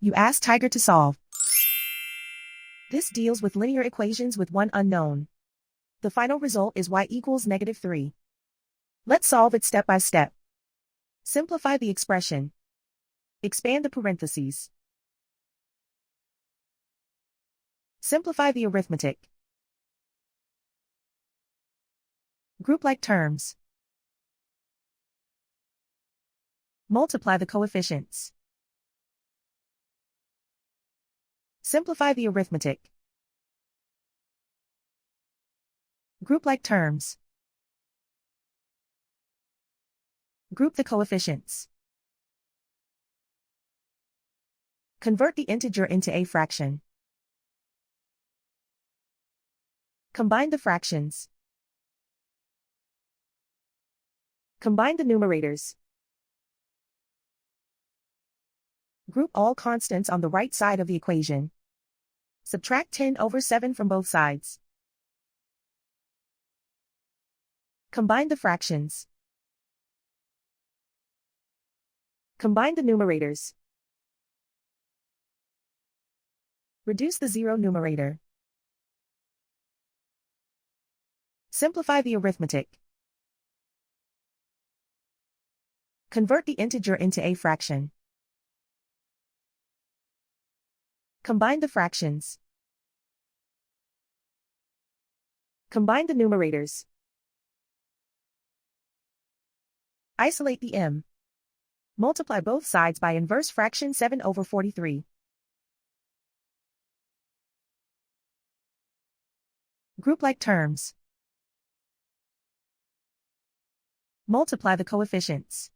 You ask Tiger to solve. This deals with linear equations with one unknown. The final result is y equals -3. Let's solve it step by step. Simplify the expression. Expand the parentheses. Simplify the arithmetic. Group like terms. Multiply the coefficients. Simplify the arithmetic. Group like terms. Group the coefficients. Convert the integer into a fraction. Combine the fractions. Combine the numerators. Group all constants on the right side of the equation. Subtract 10/7 from both sides. Combine the fractions. Combine the numerators. Reduce the zero numerator. Simplify the arithmetic. Convert the integer into a fraction. Combine the fractions. Combine the numerators. Isolate the m. Multiply both sides by inverse fraction 7/43. Group like terms. Multiply the coefficients.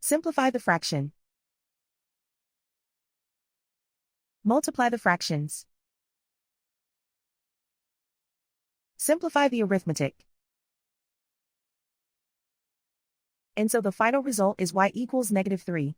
Simplify the fraction. Multiply the fractions. Simplify the arithmetic. And so the final result is y equals -3.